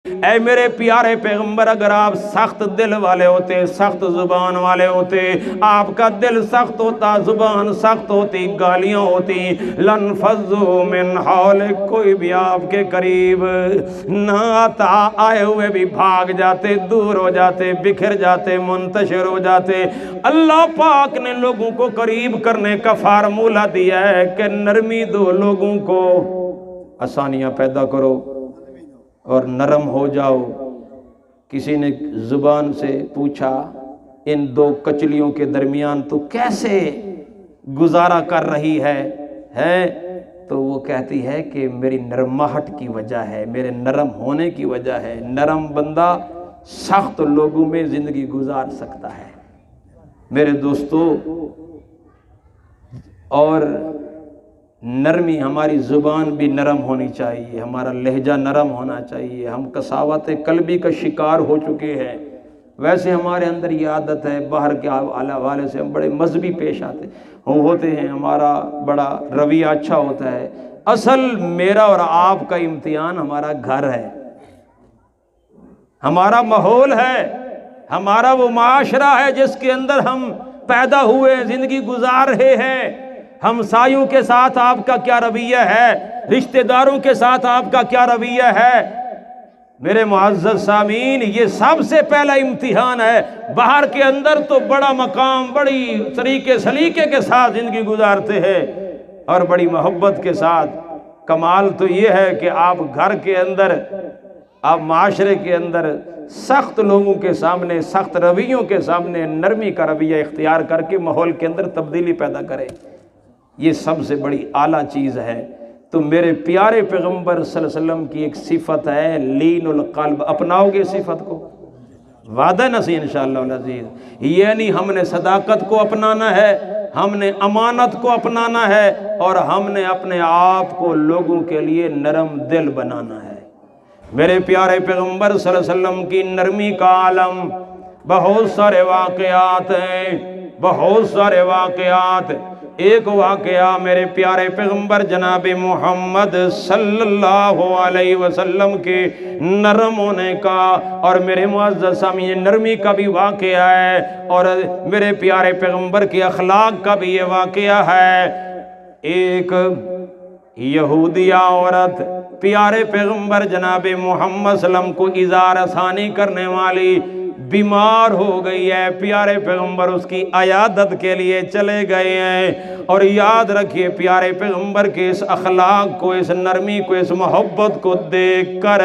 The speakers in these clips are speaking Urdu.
اے میرے پیارے پیغمبر، اگر آپ سخت دل والے ہوتے، سخت زبان والے ہوتے، آپ کا دل سخت ہوتا، زبان سخت ہوتی، گالیاں ہوتی، لنفضوا من حولک، کوئی بھی آپ کے قریب نہ آتا، آئے ہوئے بھی بھاگ جاتے، دور ہو جاتے، بکھر جاتے، منتشر ہو جاتے۔ اللہ پاک نے لوگوں کو قریب کرنے کا فارمولہ دیا ہے کہ نرمی دو، لوگوں کو آسانیاں پیدا کرو اور نرم ہو جاؤ۔ کسی نے زبان سے پوچھا ان دو کچلیوں کے درمیان تو کیسے گزارا کر رہی ہے؟ تو وہ کہتی ہے کہ میری نرماہٹ کی وجہ ہے، میرے نرم ہونے کی وجہ ہے۔ نرم بندہ سخت لوگوں میں زندگی گزار سکتا ہے میرے دوستو۔ اور نرمی، ہماری زبان بھی نرم ہونی چاہیے، ہمارا لہجہ نرم ہونا چاہیے۔ ہم قساوت قلبی کا شکار ہو چکے ہیں۔ ویسے ہمارے اندر یہ عادت ہے، باہر کے حوالے سے ہم بڑے مذہبی پیش ہوتے ہیں، ہمارا بڑا رویہ اچھا ہوتا ہے۔ اصل میرا اور آپ کا امتحان ہمارا گھر ہے، ہمارا ماحول ہے، ہمارا وہ معاشرہ ہے جس کے اندر ہم پیدا ہوئے، زندگی گزار رہے ہیں۔ ہمسایوں کے ساتھ آپ کا کیا رویہ ہے؟ رشتہ داروں کے ساتھ آپ کا کیا رویہ ہے؟ میرے معزز سامعین، یہ سب سے پہلا امتحان ہے۔ باہر کے اندر تو بڑا مقام، بڑی طریقے سلیقے کے ساتھ زندگی گزارتے ہیں اور بڑی محبت کے ساتھ۔ کمال تو یہ ہے کہ آپ گھر کے اندر، آپ معاشرے کے اندر سخت لوگوں کے سامنے، سخت رویوں کے سامنے نرمی کا رویہ اختیار کر کے ماحول کے اندر تبدیلی پیدا کریں۔ یہ سب سے بڑی اعلیٰ چیز ہے۔ تو میرے پیارے پیغمبر صلی اللہ علیہ وسلم کی ایک صفت ہے لین القلب۔ اپناؤ گے صفت کو؟ وعدہ نسی انشاءاللہ العزیز۔ یعنی ہم نے صداقت کو اپنانا ہے، ہم نے امانت کو اپنانا ہے، اور ہم نے اپنے آپ کو لوگوں کے لیے نرم دل بنانا ہے۔ میرے پیارے پیغمبر صلی اللہ علیہ وسلم کی نرمی کا عالم، بہت سارے واقعات ہیں، بہت سارے واقعات۔ ایک واقعہ میرے پیارے پیغمبر جناب محمد صلی اللہ علیہ وسلم کے نرم ہونے کا، اور میرے معزز سامعین نرمی کا بھی واقعہ ہے، اور میرے پیارے پیغمبر کے اخلاق کا بھی یہ واقعہ ہے۔ ایک یہودیہ عورت پیارے پیغمبر جناب محمد صلی اللہ علیہ وسلم کو اظہار ثانی کرنے والی بیمار ہو گئی ہے۔ پیارے پیغمبر اس کی عیادت کے لیے چلے گئے ہیں، اور یاد رکھیے پیارے پیغمبر کے اس اخلاق کو، اس نرمی کو، اس محبت کو دیکھ کر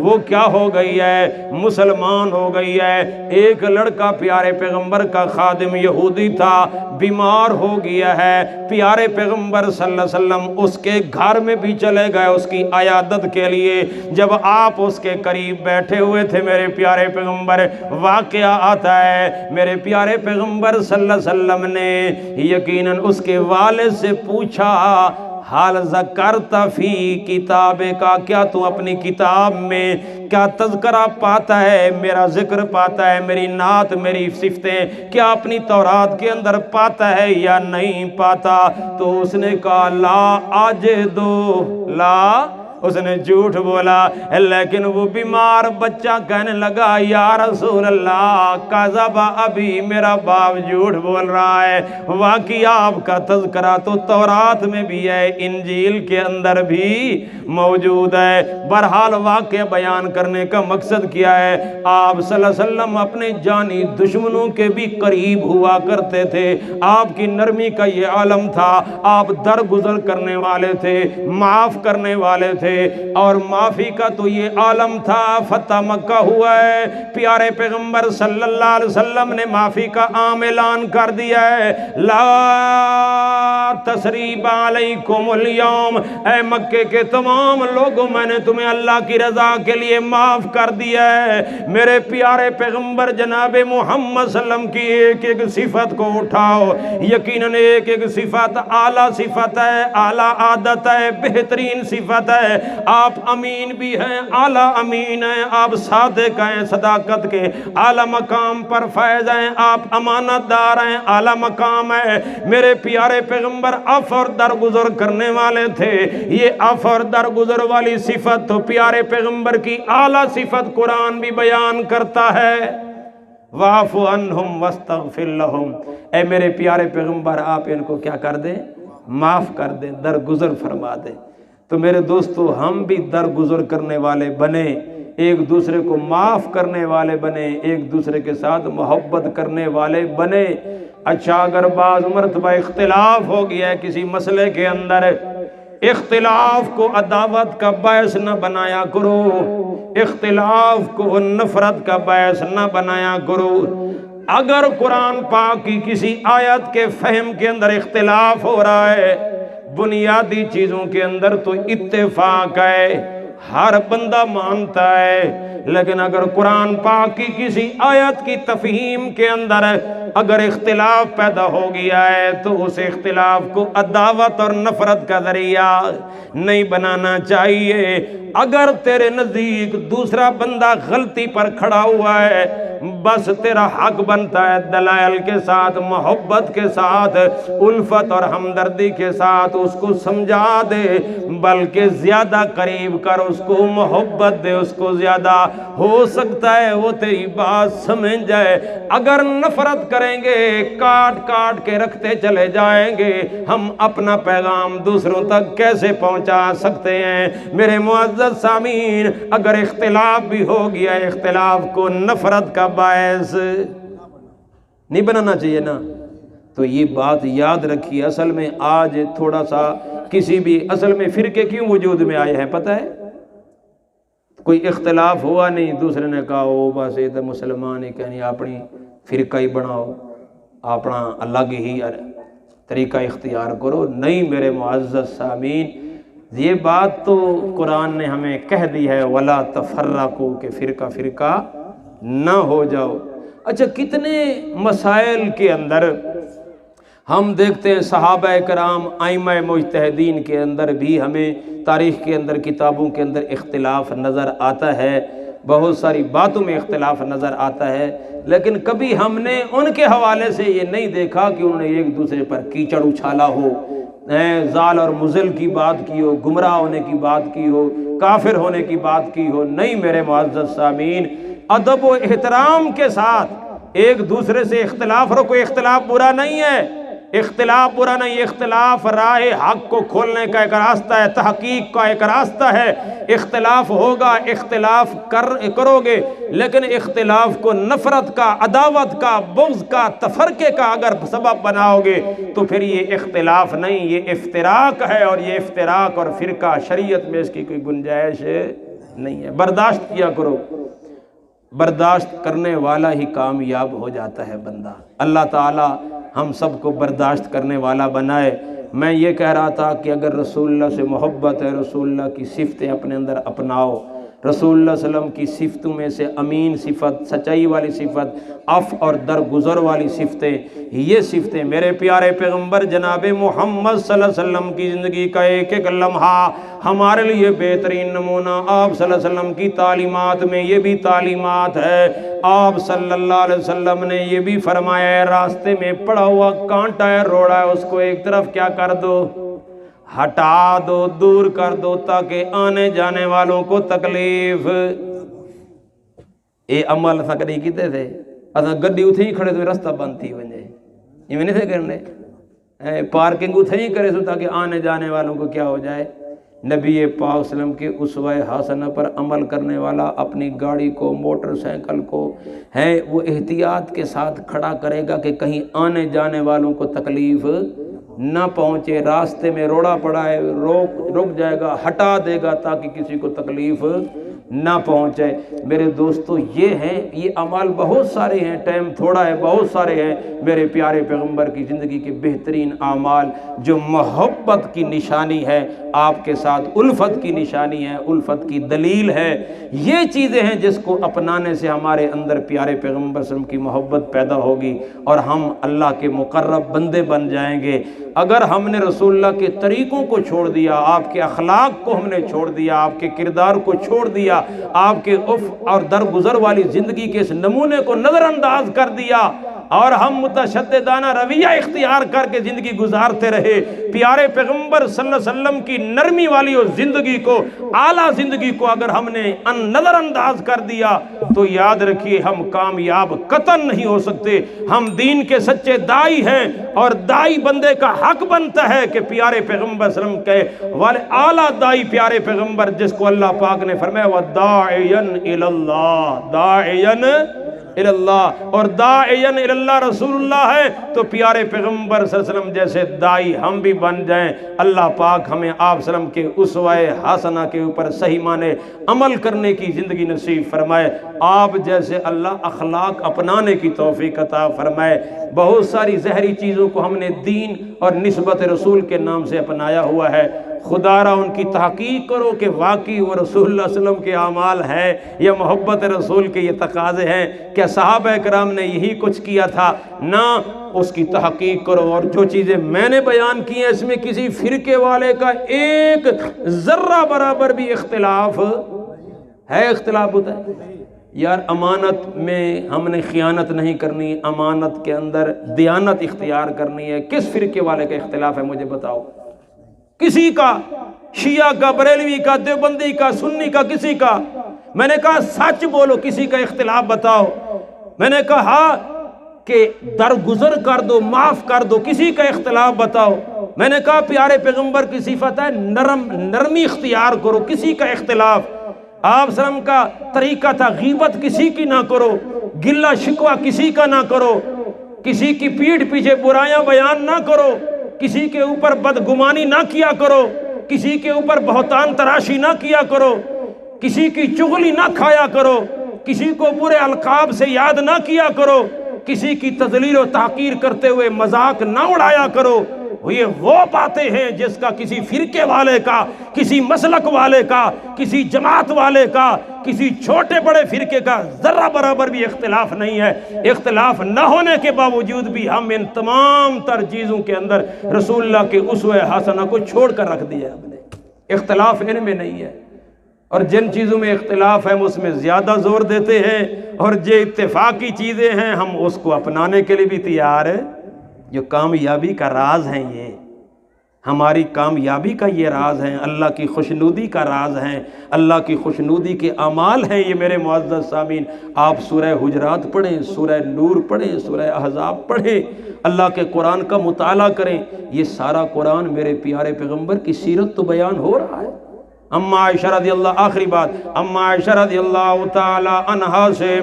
وہ کیا ہو گئی ہے؟ مسلمان ہو گئی ہے۔ ایک لڑکا پیارے پیغمبر کا خادم یہودی تھا، بیمار ہو گیا ہے۔ پیارے پیغمبر صلی اللہ علیہ وسلم اس کے گھر میں بھی چلے گئے اس کی عیادت کے لیے۔ جب آپ اس کے قریب بیٹھے ہوئے تھے میرے پیارے پیغمبر، واقعہ آتا ہے میرے پیارے پیغمبر صلی اللہ علیہ وسلم نے یقیناً اس کے والد سے پوچھا، حال ذکرت فی کتاب کا، کیا تو اپنی کتاب میں کیا تذکرہ پاتا ہے، میرا ذکر پاتا ہے، میری نعت، میری صفتیں کیا اپنی تورات کے اندر پاتا ہے یا نہیں پاتا؟ تو اس نے کہا لا اجدو، لا، اس نے جھوٹ بولا۔ لیکن وہ بیمار بچہ کہنے لگا یا رسول اللہ کذب ابھی، میرا باپ جھوٹ بول رہا ہے، واقعی آپ کا تذکرہ تو تورات میں بھی ہے، انجیل کے اندر بھی موجود ہے۔ بہرحال واقعہ بیان کرنے کا مقصد کیا ہے؟ آپ صلی اللہ علیہ وسلم اپنے جانی دشمنوں کے بھی قریب ہوا کرتے تھے۔ آپ کی نرمی کا یہ عالم تھا، آپ درگزر کرنے والے تھے، معاف کرنے والے تھے، اور معافی کا تو یہ عالم تھا۔ فتح مکہ ہوا ہے، پیارے پیغمبر صلی اللہ علیہ وسلم نے معافی کا عام اعلان کر دیا ہے، لا تثریب علیکم اليوم، اے مکے کے تمام لوگوں میں نے تمہیں اللہ کی رضا کے لیے معاف کر دیا ہے۔ میرے پیارے پیغمبر جناب محمد صلی اللہ علیہ وسلم کی ایک ایک صفت کو اٹھاؤ، یقیناً ایک ایک صفت اعلیٰ صفت ہے، اعلیٰ عادت ہے، بہترین صفت ہے۔ آپ امین بھی ہیں، اعلیٰ امین ہیں، آپ صادق ہیں، صداقت کے اعلیٰ مقام پر فائز ہیں، آپ امانت دار ہیں، اعلیٰ مقام ہے۔ میرے پیارے پیغمبر عف اور درگزر کرنے والے تھے۔ یہ عف اور درگزر والی صفت تو پیارے پیغمبر کی اعلیٰ صفت قرآن بھی بیان کرتا ہے۔ وَاعْفُ عَنْهُمْ وَاسْتَغْفِرْ لَهُمْ، اے میرے پیارے پیغمبر آپ ان کو کیا کر دیں؟ معاف کر دیں، درگزر فرما دیں۔ تو میرے دوستو ہم بھی درگزر کرنے والے بنے، ایک دوسرے کو معاف کرنے والے بنے، ایک دوسرے کے ساتھ محبت کرنے والے بنے۔ اچھا اگر بعض مرتبہ اختلاف ہو گیا ہے کسی مسئلے کے اندر، اختلاف کو عداوت کا باعث نہ بنایا کرو، اختلاف کو نفرت کا باعث نہ بنایا کرو۔ اگر قرآن پاک کی کسی آیت کے فہم کے اندر اختلاف ہو رہا ہے، بنیادی چیزوں کے اندر تو اتفاق ہے، ہر بندہ مانتا ہے، لیکن اگر قرآن پاک کی کسی آیت کی تفہیم کے اندر اگر اختلاف پیدا ہو گیا ہے تو اس اختلاف کو عداوت اور نفرت کا ذریعہ نہیں بنانا چاہیے۔ اگر تیرے نزدیک دوسرا بندہ غلطی پر کھڑا ہوا ہے، بس تیرا حق بنتا ہے دلائل کے ساتھ، محبت کے ساتھ، الفت اور ہمدردی کے ساتھ اس کو سمجھا دے، بلکہ زیادہ قریب کر، اس کو محبت دے، اس کو زیادہ ہو سکتا ہے وہ تیری بات سمجھ جائے۔ اگر نفرت کریں گے، کاٹ کاٹ کے رکھتے چلے جائیں گے، ہم اپنا پیغام دوسروں تک کیسے پہنچا سکتے ہیں؟ میرے معزز سامعین، اگر اختلاف بھی ہو گیا، اختلاف کو نفرت کا باعث نہیں بنانا چاہیے نا۔ تو یہ بات یاد رکھیے۔ اصل میں آج تھوڑا سا کسی بھی اصل میں فرقے کیوں وجود میں آئے ہیں پتہ ہے؟ کوئی اختلاف ہوا نہیں، دوسرے نے کہا او بس یہ تو مسلمان ہی کہنی اپنی فرقہ ہی بناؤ، اپنا الگ ہی طریقہ اختیار کرو۔ نہیں میرے معزز سامعین، یہ بات تو قرآن نے ہمیں کہہ دی ہے وَلَا تَفَرَّقُوا، کہ فرقہ فرقہ نہ ہو جاؤ۔ اچھا کتنے مسائل کے اندر ہم دیکھتے ہیں صحابہ کرام، ائمہ مجتہدین کے اندر بھی ہمیں تاریخ کے اندر، کتابوں کے اندر اختلاف نظر آتا ہے، بہت ساری باتوں میں اختلاف نظر آتا ہے، لیکن کبھی ہم نے ان کے حوالے سے یہ نہیں دیکھا کہ انہوں نے ایک دوسرے پر کیچڑ اچھالا ہو، زال اور مزل کی بات کی ہو، گمراہ ہونے کی بات کی ہو، کافر ہونے کی بات کی ہو۔ نہیں میرے معزز سامعین، ادب و احترام کے ساتھ ایک دوسرے سے اختلاف رکھو۔ اختلاف برا نہیں ہے، اختلاف برا نہیں، اختلاف راہ حق کو کھولنے کا ایک راستہ ہے، تحقیق کا ایک راستہ ہے۔ اختلاف ہوگا، اختلاف کرو گے، لیکن اختلاف کو نفرت کا، عداوت کا، بغض کا، تفرقے کا اگر سبب بناؤ گے تو پھر یہ اختلاف نہیں، یہ افتراق ہے، اور یہ افتراق اور فرقہ شریعت میں اس کی کوئی گنجائش نہیں ہے۔ برداشت کیا کرو، برداشت کرنے والا ہی کامیاب ہو جاتا ہے بندہ۔ اللہ تعالی ہم سب کو برداشت کرنے والا بنائے۔ میں یہ کہہ رہا تھا کہ اگر رسول اللہ سے محبت ہے، رسول اللہ کی صفتیں اپنے اندر اپناؤ۔ رسول اللہ صلی اللہ علیہ وسلم کی صفتوں میں سے امین صفت، سچائی والی صفت، عفو اور درگزر والی صفتیں، یہ صفتیں میرے پیارے پیغمبر جناب محمد صلی اللہ علیہ وسلم کی زندگی کا ایک ایک لمحہ ہمارے لیے بہترین نمونہ۔ آپ صلی اللہ علیہ وسلم کی تعلیمات میں یہ بھی تعلیمات ہے۔ آپ صلی اللہ علیہ وسلم نے یہ بھی فرمایا ہے، راستے میں پڑا ہوا کانٹا ہے، روڑا ہے، اس کو ایک طرف کیا کر دو، ہٹا دو، دور کر دو، تاکہ آنے جانے والوں کو تکلیف۔ اے عمل اساں کدی کیتے تھے؟ اساں گڈی اتھے ہی کھڑے تو رستہ بند تھی ونجے، ایویں نہیں تھے کرنے، پارکنگ اتھے ہی کرے سو تاکہ آنے جانے والوں کو کیا ہو جائے۔ نبی پاک صلی اللہ علیہ وسلم کے اسوہ حسنہ پر عمل کرنے والا اپنی گاڑی کو، موٹر سائیکل کو وہ احتیاط کے ساتھ کھڑا کرے گا کہ کہیں آنے جانے والوں کو تکلیف نہ پہنچے۔ راستے میں روڑا پڑا ہے، رک جائے گا، ہٹا دے گا تاکہ کسی کو تکلیف نہ پہنچے۔ میرے دوستو یہ ہیں، یہ اعمال بہت سارے ہیں، ٹائم تھوڑا ہے، بہت سارے ہیں۔ میرے پیارے پیغمبر کی زندگی کے بہترین اعمال جو محبت کی نشانی ہے، آپ کے ساتھ الفت کی نشانی ہے، الفت کی دلیل ہے۔ یہ چیزیں ہیں جس کو اپنانے سے ہمارے اندر پیارے پیغمبر صلی اللہ علیہ وسلم کی محبت پیدا ہوگی اور ہم اللہ کے مقرب بندے بن جائیں گے۔ اگر ہم نے رسول اللہ کے طریقوں کو چھوڑ دیا، آپ کے اخلاق کو ہم نے چھوڑ دیا، آپ کے کردار کو چھوڑ دیا، آپ کے اور درگزر والی زندگی کے اس نمونے کو نظر انداز کر دیا اور ہم متشددانہ رویہ اختیار کر کے زندگی گزارتے رہے، پیارے پیغمبر صلی اللہ علیہ وسلم کی نرمی والی اور زندگی کو، اعلیٰ زندگی کو اگر ہم نے نظر انداز کر دیا تو یاد رکھیے ہم کامیاب قطعاً نہیں ہو سکتے۔ ہم دین کے سچے دائی ہیں اور دائی بندے کا حق بنتا ہے کہ پیارے پیغمبر صلی اللہ علیہ وسلم کے والے اعلیٰ دائی پیارے پیغمبر جس کو اللہ پاک نے فرمایا وَدَاعِيًا إِلَى اللَّهِ، دَاعِيًا إِلَى اللَّهِ، اور داعِيًا إِلَى اللَّهِ رسول اللہ ہے تو پیارے پیغمبر صلی اللہ علیہ وسلم جیسے دائی ہم بھی بن جائیں۔ اللہ پاک ہمیں آپ صلی اللہ علیہ وسلم کے اسوہ حسنہ کے اوپر صحیح معنی عمل کرنے کی زندگی نصیب فرمائے، آپ جیسے اللہ اخلاق اپنانے کی توفیق عطا فرمائے۔ بہت ساری زہری چیزوں کو ہم نے دین اور نسبت رسول کے نام سے اپنایا ہوا ہے، خدا را ان کی تحقیق کرو کہ واقعی وہ رسول اللہ صلی اللہ علیہ وسلم کے اعمال ہے یا محبت رسول کے یہ تقاضے ہیں، کیا صحابہ کرام نے یہی کچھ کیا تھا؟ نہ، اس کی تحقیق کرو۔ اور جو چیزیں میں نے بیان کی ہیں اس میں کسی فرقے والے کا ایک ذرہ برابر بھی اختلاف ہے، اختلاف ہوتا ہے یار۔ امانت میں ہم نے خیانت نہیں کرنی، امانت کے اندر دیانت اختیار کرنی ہے۔ کس فرقے والے کا اختلاف ہے مجھے بتاؤ؟ کسی کا، شیعہ کا، بریلوی کا، دیوبندی کا، سنی کا، کسی کا۔ میں نے کہا سچ بولو، کسی کا اختلاف بتاؤ۔ میں نے کہا کہ درگزر کر دو، معاف کر دو، کسی کا اختلاف بتاؤ۔ میں نے کہا پیارے پیغمبر کی صفت ہے نرمی اختیار کرو، کسی کا اختلاف۔ آپ صلی اللہ علیہ وسلم کا طریقہ تھا غیبت کسی کی نہ کرو، گلہ شکوہ کسی کا نہ کرو، کسی کی پیٹھ پیچھے برائیاں بیان نہ کرو، کسی کے اوپر بدگمانی نہ کیا کرو، کسی کے اوپر بہتان تراشی نہ کیا کرو، کسی کی چغلی نہ کھایا کرو، کسی کو برے القاب سے یاد نہ کیا کرو، کسی کی تذلیل و تحقیر کرتے ہوئے مذاق نہ اڑایا کرو۔ یہ وہ باتیں ہیں جس کا کسی فرقے والے کا، کسی مسلک والے کا، کسی جماعت والے کا، کسی چھوٹے بڑے فرقے کا ذرہ برابر بھی اختلاف نہیں ہے۔ اختلاف نہ ہونے کے باوجود بھی ہم ان تمام تر چیزوں کے اندر رسول اللہ کے اسوہ حسنہ کو چھوڑ کر رکھ دیا ہم نے۔ اختلاف ان میں نہیں ہے، اور جن چیزوں میں اختلاف ہے ہم اس میں زیادہ زور دیتے ہیں، اور جو اتفاقی چیزیں ہیں ہم اس کو اپنانے کے لیے بھی تیار ہیں۔ جو کامیابی کا راز ہیں، یہ ہماری کامیابی کا یہ راز ہیں، اللہ کی خوشنودی کا راز ہیں، اللہ کی خوشنودی کے اعمال ہیں یہ میرے معزز سامعین۔ آپ سورہ حجرات پڑھیں، سورہ نور پڑھیں، سورہ احزاب پڑھیں، اللہ کے قرآن کا مطالعہ کریں۔ یہ سارا قرآن میرے پیارے پیغمبر کی سیرت تو بیان ہو رہا ہے۔ اما عائشہ رضی اللہ، آخری بات، اما عائشہ رضی اللہ تعالی عنہا سے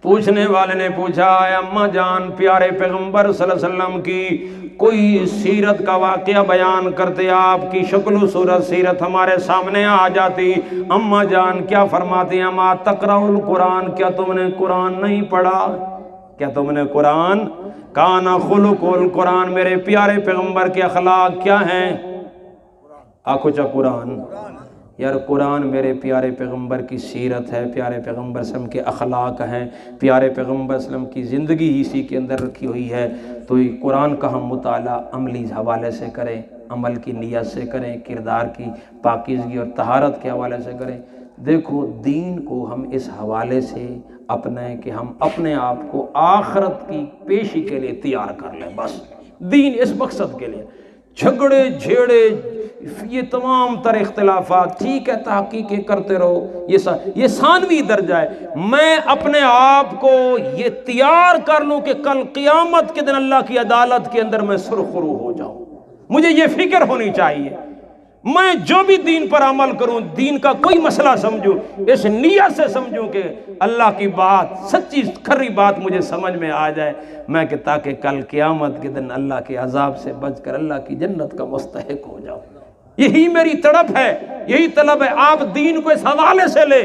پوچھنے والے نے پوچھا، اے اماں جان، پیارے پیغمبر صلی اللہ علیہ وسلم کی کوئی سیرت کا واقعہ بیان کرتے، آپ کی شکل و صورت سیرت ہمارے سامنے آ جاتی، اماں جان کیا فرماتی ہیں؟ اما تقرأ القرآن، کیا تم نے قرآن نہیں پڑھا؟ کیا تم نے قرآن؟ کان خلق القرآن، میرے پیارے پیغمبر کے اخلاق کیا ہیں؟ آنکھوں چا قرآن۔ یار قرآن میرے پیارے پیغمبر کی سیرت ہے، پیارے پیغمبر صلی اللہ علیہ وسلم کے اخلاق ہیں، پیارے پیغمبر صلی اللہ علیہ وسلم کی زندگی ہی اسی کے اندر رکھی ہوئی ہے۔ تو یہ قرآن کا ہم مطالعہ عملی حوالے سے کریں، عمل کی نیت سے کریں، کردار کی پاکیزگی اور طہارت کے حوالے سے کریں۔ دیکھو دین کو ہم اس حوالے سے اپنائیں کہ ہم اپنے آپ کو آخرت کی پیشی کے لیے تیار کر لیں، بس دین اس مقصد کے لیے۔ جھگڑے جھیڑے یہ تمام تر اختلافات ٹھیک ہے، تحقیقیں کرتے رہو، یہ ثانوی درجہ ہے۔ میں اپنے آپ کو یہ تیار کر لوں کہ کل قیامت کے دن اللہ کی عدالت کے اندر میں سرخرو ہو جاؤں، مجھے یہ فکر ہونی چاہیے۔ میں جو بھی دین پر عمل کروں، دین کا کوئی مسئلہ سمجھوں، اس نیت سے سمجھوں کہ اللہ کی بات سچی کھری بات مجھے سمجھ میں آ جائے، میں کہ تاکہ کل قیامت کے دن اللہ کے عذاب سے بچ کر اللہ کی جنت کا مستحق ہو جاؤں۔ یہی میری تڑپ ہے، یہی طلب ہے۔ آپ دین کو اس حوالے سے لیں،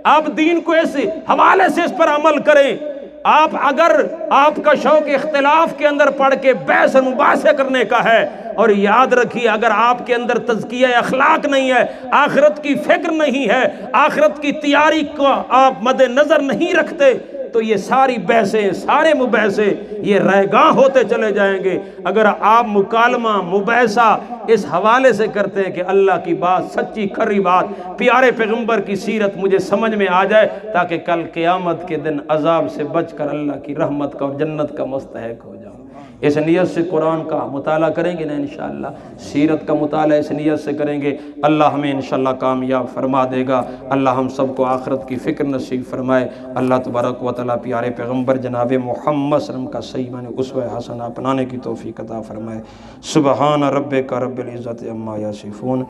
آپ دین کو اس حوالے سے اس پر عمل کریں۔ اگر آپ کا شوق اختلاف کے اندر پڑھ کے بحث اور مباحثے کرنے کا ہے، اور یاد رکھیے اگر آپ کے اندر تزکیہ اخلاق نہیں ہے، آخرت کی فکر نہیں ہے، آخرت کی تیاری کو آپ مد نظر نہیں رکھتے، تو یہ ساری بحثیں، سارے مباحثے یہ رائگاں ہوتے چلے جائیں گے۔ اگر آپ مکالمہ مباحثہ اس حوالے سے کرتے ہیں کہ اللہ کی بات سچی کھری بات، پیارے پیغمبر کی سیرت مجھے سمجھ میں آ جائے، تاکہ کل قیامت کے دن عذاب سے بچ کر اللہ کی رحمت کا اور جنت کا مستحق ہو جاؤں۔ اس نیت سے قرآن کا مطالعہ کریں گے نا انشاءاللہ، سیرت کا مطالعہ اس نیت سے کریں گے، اللہ ہمیں انشاءاللہ کامیاب فرما دے گا۔ اللہ ہم سب کو آخرت کی فکر نصیب فرمائے۔ اللہ تبارک و تعالیٰ پیارے پیغمبر جناب محمد صلی اللہ علیہ وسلم کا صحیح معنی اسوہ حسنہ اپنانے کی توفیق عطا فرمائے۔ سبحان ربک رب العزت عما یصفون۔